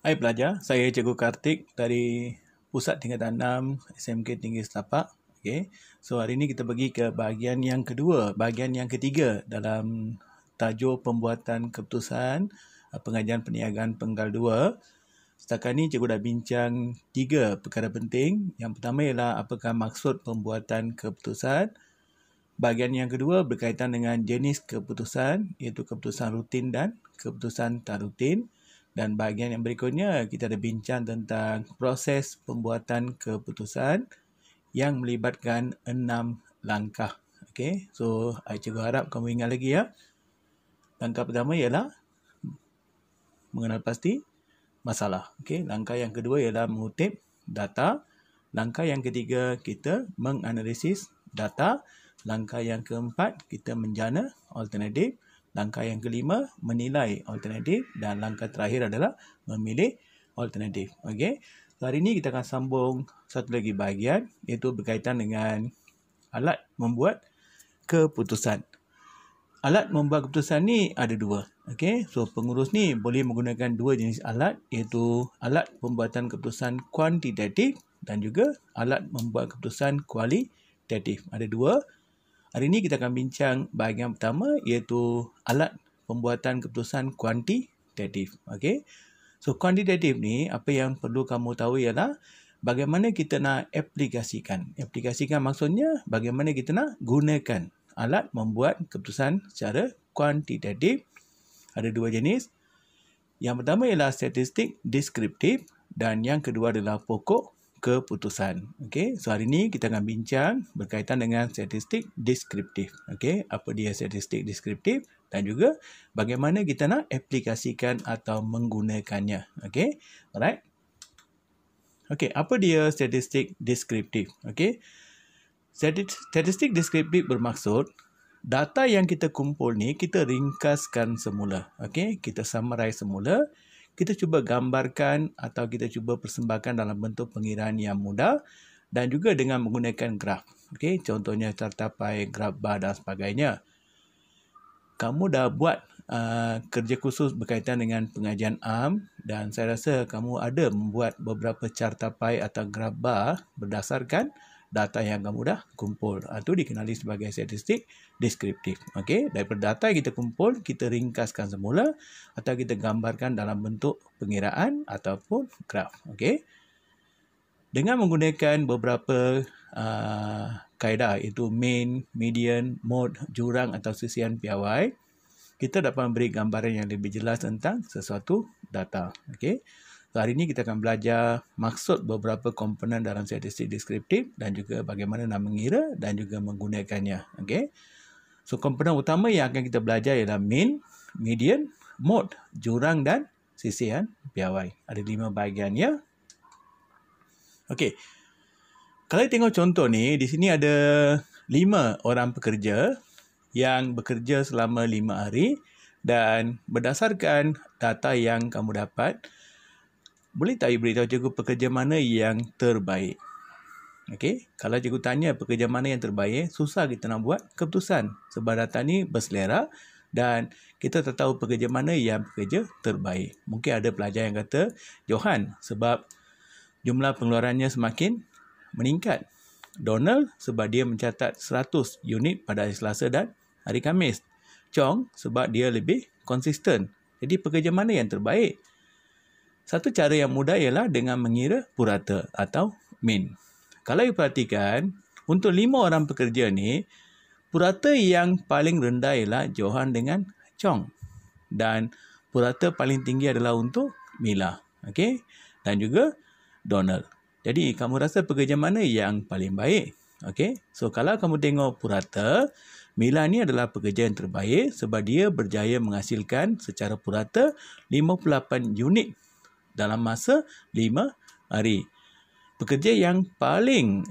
Hai pelajar, saya Cikgu Kartik dari Pusat Tingkatan 6 SMK Tinggi Setapak. Okay. So hari ini kita pergi ke bahagian yang kedua, bahagian yang ketiga dalam tajuk pembuatan keputusan pengajian perniagaan penggal 2. Setakat ni cikgu dah bincang 3 perkara penting. Yang pertama ialah apakah maksud pembuatan keputusan. Bahagian yang kedua berkaitan dengan jenis keputusan, iaitu keputusan rutin dan keputusan tak rutin. Dan bahagian yang berikutnya, kita ada bincang tentang proses pembuatan keputusan yang melibatkan 6 langkah. Okay, so cikgu harap kamu ingat lagi ya. Langkah pertama ialah mengenal pasti masalah. Okay, langkah yang kedua ialah mengutip data. Langkah yang ketiga, kita menganalisis data. Langkah yang keempat, kita menjana alternatif. Langkah yang kelima, menilai alternatif. Dan langkah terakhir adalah memilih alternatif. Okey. So, hari ini kita akan sambung satu lagi bahagian, iaitu berkaitan dengan alat membuat keputusan. Alat membuat keputusan ni ada dua. Okey. So, pengurus ni boleh menggunakan dua jenis alat, iaitu alat pembuatan keputusan kuantitatif dan juga alat membuat keputusan kualitatif. Ada dua. Hari ini kita akan bincang bahagian pertama, iaitu alat pembuatan keputusan kuantitatif. Okey. So kuantitatif ni, apa yang perlu kamu tahu ialah bagaimana kita nak aplikasikan. Aplikasikan maksudnya bagaimana kita nak gunakan alat membuat keputusan secara kuantitatif. Ada dua jenis. Yang pertama ialah statistik deskriptif dan yang kedua adalah pokok keputusan. Okey, so hari ini kita akan bincang berkaitan dengan statistik deskriptif. Okey, apa dia statistik deskriptif dan juga bagaimana kita nak aplikasikan atau menggunakannya. Okey, alright. Okey, apa dia statistik deskriptif? Okey, statistik deskriptif bermaksud data yang kita kumpul ni kita ringkaskan semula. Okey, kita summarize semula. Kita cuba gambarkan atau kita cuba persembahkan dalam bentuk pengiraan yang mudah dan juga dengan menggunakan graf. Okey, contohnya cartapai, graf bar dan sebagainya. Kamu dah buat kerja khusus berkaitan dengan pengajian am dan saya rasa kamu ada membuat beberapa cartapai atau graf bar berdasarkan data yang kamu dah kumpul. Itu dikenali sebagai statistik deskriptif. Okey, daripada data yang kita kumpul, kita ringkaskan semula atau kita gambarkan dalam bentuk pengiraan ataupun graf. Okey. Dengan menggunakan beberapa kaedah, iaitu mean, median, mode, jurang atau sisian piawai, kita dapat memberi gambaran yang lebih jelas tentang sesuatu data. Okey. So, hari ini kita akan belajar maksud beberapa komponen dalam statistik deskriptif dan juga bagaimana nak mengira dan juga menggunakannya. Okey. So, komponen utama yang akan kita belajar ialah mean, median, mode, jurang dan sisian piawai. Ada 5 bahagiannya. Okey. Kalau tengok contoh ni, di sini ada 5 orang pekerja yang bekerja selama 5 hari dan berdasarkan data yang kamu dapat, boleh tak beritahu cikgu pekerja mana yang terbaik? Okey, kalau cikgu tanya pekerja mana yang terbaik, susah kita nak buat keputusan sebab data ni berselera dan kita tak tahu pekerja mana yang bekerja terbaik. Mungkin ada pelajar yang kata Johan sebab jumlah pengeluarannya semakin meningkat. Donald sebab dia mencatat 100 unit pada hari Selasa dan hari Khamis. Chong sebab dia lebih konsisten. Jadi pekerja mana yang terbaik? Satu cara yang mudah ialah dengan mengira purata atau mean. Kalau you perhatikan, untuk 5 orang pekerja ni, purata yang paling rendah ialah Johan dengan Chong. Dan purata paling tinggi adalah untuk Mila. Okey? Dan juga Donald. Jadi, kamu rasa pekerja mana yang paling baik? Okey? So, kalau kamu tengok purata, Mila ni adalah pekerja yang terbaik sebab dia berjaya menghasilkan secara purata 58 unit dalam masa 5 hari. Pekerja yang paling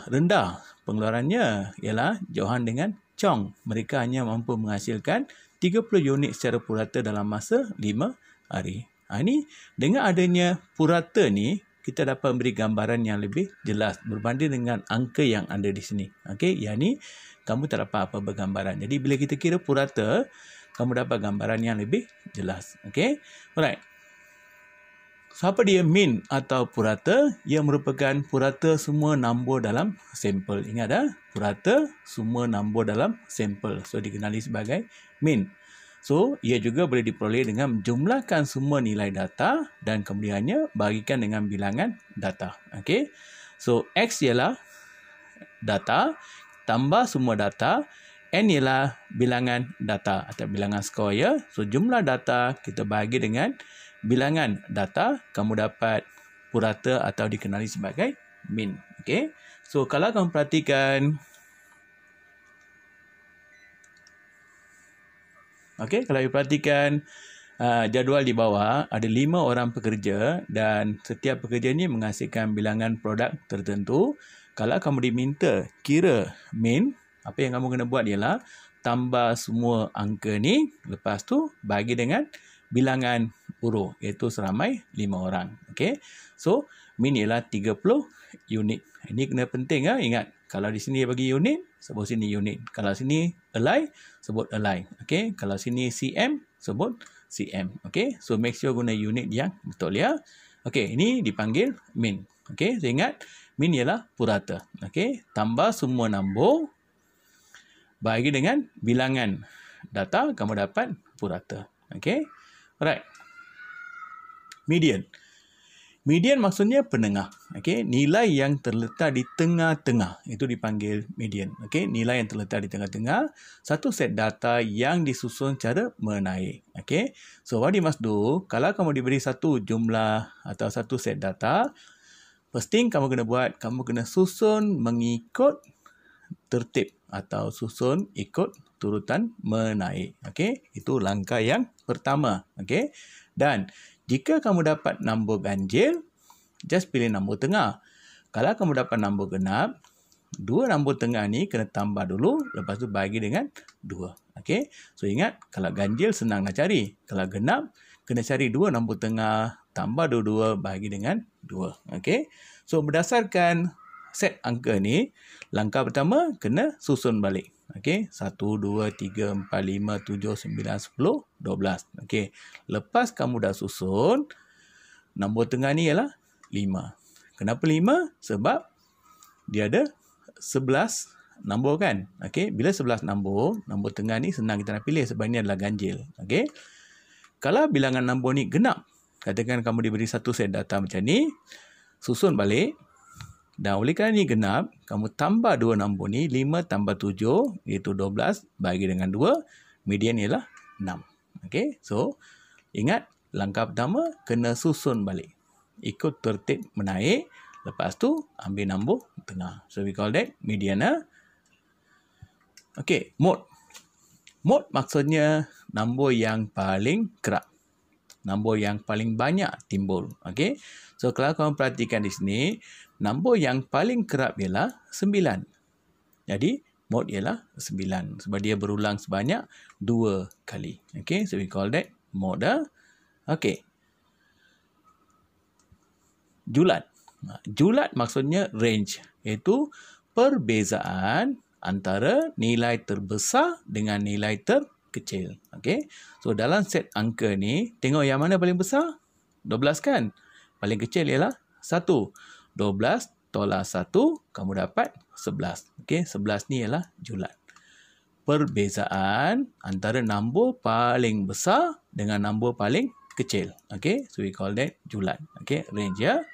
rendah pengeluarannya ialah Johan dengan Chong. Mereka hanya mampu menghasilkan 30 unit secara purata dalam masa 5 hari. Ini dengan adanya purata ni, kita dapat memberi gambaran yang lebih jelas berbanding dengan angka yang ada di sini. Okey, yang ni kamu tak dapat apa bergambaran. Jadi bila kita kira purata, kamu dapat gambaran yang lebih jelas. Okey. Alright. So, apa dia mean atau purata? Ia merupakan purata semua nombor dalam sampel. Ingat purata semua nombor dalam sampel. So, dikenali sebagai mean. So, ia juga boleh diperoleh dengan jumlahkan semua nilai data dan kemudiannya bagikan dengan bilangan data. Okey. So, X ialah data tambah semua data. N ialah bilangan data atau bilangan skor ya. So, jumlah data kita bagi dengan bilangan data, kamu dapat purata atau dikenali sebagai mean. Okey. So, kalau kamu perhatikan, kalau you perhatikan jadual di bawah, ada 5 orang pekerja dan setiap pekerja ni menghasilkan bilangan produk tertentu. Kalau kamu diminta kira mean, apa yang kamu kena buat ialah tambah semua angka ni, lepas tu bagi dengan bilangan buruh, iaitu seramai 5 orang. Okey. So, mean ialah 30 unit. Ini kena penting ingat. Kalau di sini bagi unit, sebut sini unit. Kalau sini ally, sebut ally. Okey. Kalau sini cm, sebut cm. Okey. So, make sure guna unit yang betul ya. Okey, ini dipanggil mean. Okey, so ingat mean ialah purata. Okey, tambah semua nombor bagi dengan bilangan data, kamu dapat purata. Okey. Alright. Median. Median maksudnya penengah. Okey, nilai yang terletak di tengah-tengah itu dipanggil median. Okey, nilai yang terletak di tengah-tengah, satu set data yang disusun secara menaik. Okey. So, what you must do, kalau kamu diberi satu jumlah atau satu set data, first thing kamu kena buat, kamu kena susun mengikut tertib atau susun ikut turutan menaik. Okey, itu langkah yang pertama. Okey. Dan jika kamu dapat nombor ganjil, just pilih nombor tengah. Kalau kamu dapat nombor genap, dua nombor tengah ni kena tambah dulu, lepas tu bagi dengan 2. Okey. So ingat, kalau ganjil senang nak cari. Kalau genap, kena cari dua nombor tengah, tambah 2 bagi dengan 2. Okey. So berdasarkan set angka ni, langkah pertama kena susun balik. Okey, 1, 2, 3, 4, 5, 7, 9, 10, 12. Okey, lepas kamu dah susun, nombor tengah ni ialah 5. Kenapa 5? Sebab dia ada 11 nombor kan. Okey, bila 11 nombor, nombor tengah ni senang kita nak pilih sebab ini adalah ganjil. Okey, kalau bilangan nombor ni genap, katakan kamu diberi satu set data macam ni, susun balik. Dan oleh kerana ni genap, kamu tambah 2 nombor ni, 5 tambah 7, iaitu 12, bagi dengan 2, median ialah 6. Okey, so ingat, langkah pertama, kena susun balik. Ikut tertib menaik, lepas tu ambil nombor tengah. So we call that median. Okey, mode. Mode maksudnya nombor yang paling kerap. Nombor yang paling banyak timbul. Okey, so kalau kamu perhatikan di sini, nombor yang paling kerap ialah 9. Jadi, mode ialah 9. Sebab dia berulang sebanyak 2 kali. Okay, so we call that mode. Okay. Julat. Julat maksudnya range. Iaitu perbezaan antara nilai terbesar dengan nilai terkecil. Okay. So, dalam set angka ni, tengok yang mana paling besar? 12 kan? Paling kecil ialah 1. 12 tolak 1, kamu dapat 11. Okey, 11 ni ialah julat. Perbezaan antara nombor paling besar dengan nombor paling kecil. Okey, so we call that julat. Okey, range ya.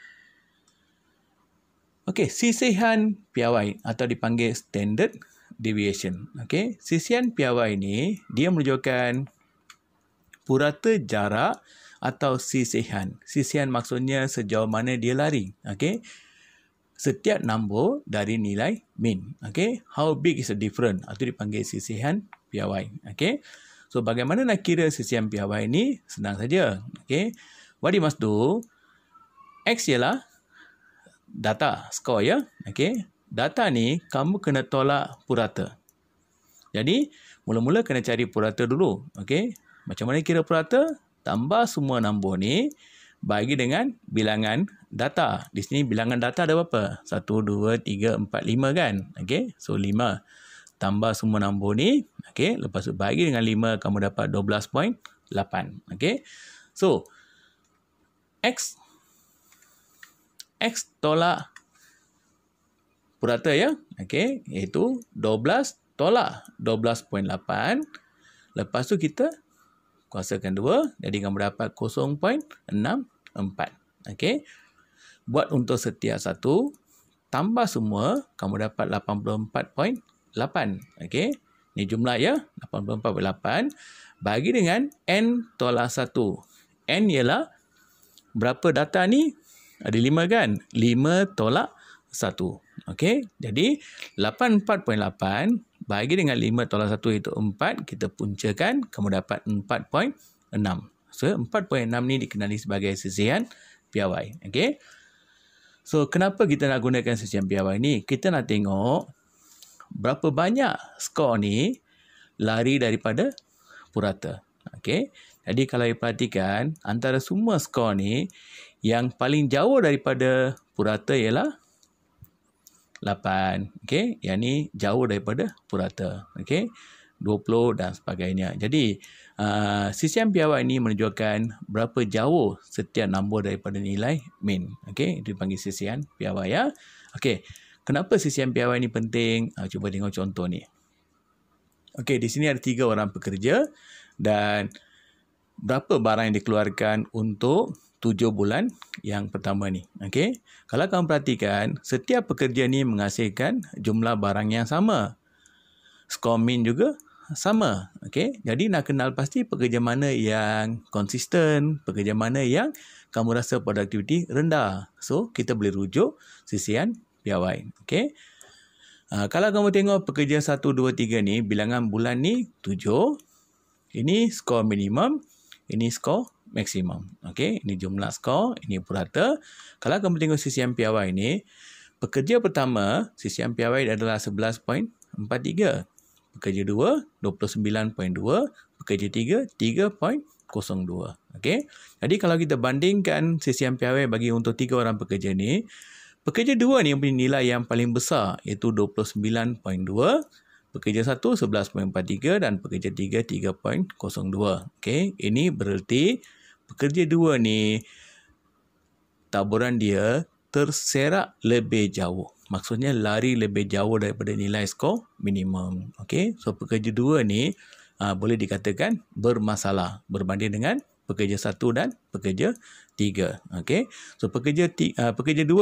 Okey, sisihan piawai atau dipanggil standard deviation. Okey, sisihan piawai ni dia menunjukkan purata jarak atau sisihan. Sisihan maksudnya sejauh mana dia lari. Okey. Setiap nombor dari nilai mean. Okey. How big is the difference? Itu dipanggil sisihan piawai. Okey. So, bagaimana nak kira sisihan piawai ni? Senang saja. Okey. What you must do? X ialah data, skor ya. Okey. Data ni kamu kena tolak purata. Jadi, mula-mula kena cari purata dulu. Okey. Macam mana kira purata? Tambah semua nombor ni bagi dengan bilangan data. Di sini bilangan data ada berapa? 1, 2, 3, 4, 5 kan? Okey, so 5. Tambah semua nombor ni. Okey, lepas tu bagi dengan 5, kamu dapat 12.8. Okey, so X X tolak purata ya. Okey, iaitu 12 tolak 12.8. Lepas tu kita kuasakan 2, jadi kamu dapat 0.64. Okey. Buat untuk setiap satu, tambah semua, kamu dapat 84.8. Okey. Ini jumlah ya, 84.8 bagi dengan N tolak 1. N ialah berapa data ni? Ada 5 kan? 5 tolak 1. Okey. Jadi 84.8 bagi dengan 5 tolak 1 itu 4. Kita puncakan, kamu dapat 4.6. So 4.6 ni dikenali sebagai sisihan piawai. Okey. So kenapa kita nak gunakan sisihan piawai ni? Kita nak tengok berapa banyak skor ni lari daripada purata. Okey. Jadi kalau you perhatikan, antara semua skor ni, yang paling jauh daripada purata ialah 8. Okey. Yang ni jauh daripada purata. Okey. 20 dan sebagainya. Jadi, sisihan piawai ini menunjukkan berapa jauh setiap nombor daripada nilai min. Okey. Itu dipanggil sisihan piawai ya. Okey. Kenapa sisihan piawai ini penting? Cuba tengok contoh ni. Okey, di sini ada 3 orang pekerja dan berapa barang yang dikeluarkan untuk 7 bulan yang pertama ni. Okey. Kalau kamu perhatikan, setiap pekerja ni menghasilkan jumlah barang yang sama. Skor min juga sama. Okey. Jadi nak kenal pasti pekerja mana yang konsisten, pekerja mana yang kamu rasa produktiviti rendah. So, kita boleh rujuk sisihan piawai. Okey. Kalau kamu tengok pekerja 1, 2, 3 ni, bilangan bulan ni 7. Ini skor minimum, ini skor maksimum. Okey, ini jumlah skor, ini purata. Kalau kamu tengok sisihan piawai ni, pekerja pertama, sisihan piawai adalah 11.43. Pekerja 2, 29.2. Pekerja 3, 3.02. Okey. Jadi kalau kita bandingkan sisihan piawai bagi untuk 3 orang pekerja ni, pekerja 2 ni mempunyai nilai yang paling besar, iaitu 29.2. Pekerja 1, 11.43 dan pekerja 3, 3.02. Okey, ini bererti pekerja 2 ni taburan dia terserak lebih jauh. Maksudnya lari lebih jauh daripada nilai skor minimum. Okey, so pekerja 2 ni boleh dikatakan bermasalah berbanding dengan pekerja 1 dan pekerja 3. Okey. So pekerja 2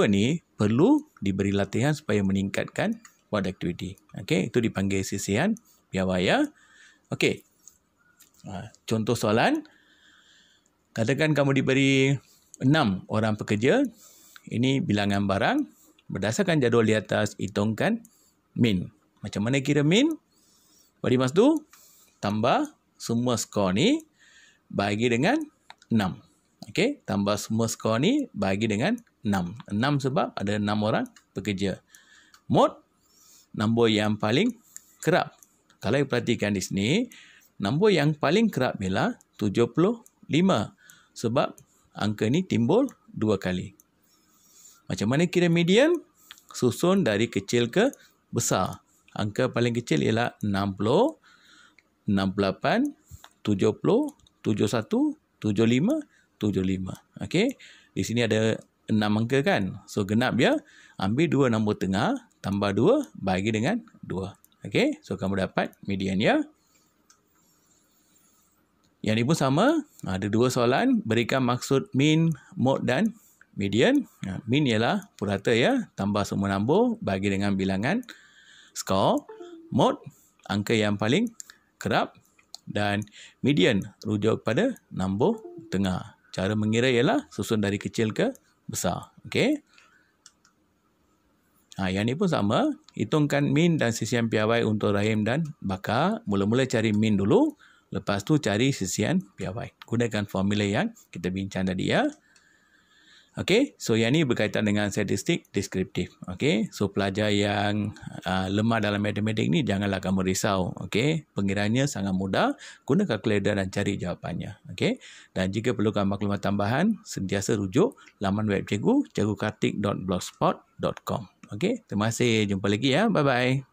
ni perlu diberi latihan supaya meningkatkan productivity. Okey, itu dipanggil sisihan piawai ya. Okey. Contoh soalan. Katakan kamu diberi 6 orang pekerja. Ini bilangan barang. Berdasarkan jadual di atas, hitungkan min. Macam mana kira min? What you must do? Tambah semua skor ni bagi dengan 6. Okey, tambah semua skor ni bagi dengan 6. 6 sebab ada 6 orang pekerja. Mod, nombor yang paling kerap. Kalau you perhatikan di sini, nombor yang paling kerap ialah 75. Sebab angka ni timbul 2 kali. Macam mana kira median? Susun dari kecil ke besar. Angka paling kecil ialah 60, 68, 70, 71, 75, 75. Okey. Di sini ada 6 angka kan. So genap dia, ambil 2 nombor tengah, tambah 2 bagi dengan 2. Okey. So kamu dapat median ya. Yang ini pun sama, ada 2 soalan, berikan maksud min, mod dan median. Min ialah purata ya, tambah semua nombor bagi dengan bilangan skor. Mod, angka yang paling kerap. Dan median, rujuk kepada nombor tengah. Cara mengira ialah susun dari kecil ke besar. Okey. Yang ni pun sama. Hitungkan min dan sisihan piawai untuk rahim dan bakar. Mula-mula cari min dulu. Lepas tu cari sisihan piawai. Gunakan formula yang kita bincang tadi ya. Okey, so yang ni berkaitan dengan statistik deskriptif. Okey, so pelajar yang lemah dalam matematik ni janganlah kamu risau. Okey, pengiraannya sangat mudah. Guna kalkulator dan cari jawapannya. Okey, dan jika perlukan maklumat tambahan, sentiasa rujuk laman web cikgu, cikgukartik.blogspot.com. Okey, terima kasih. Jumpa lagi ya. Bye-bye.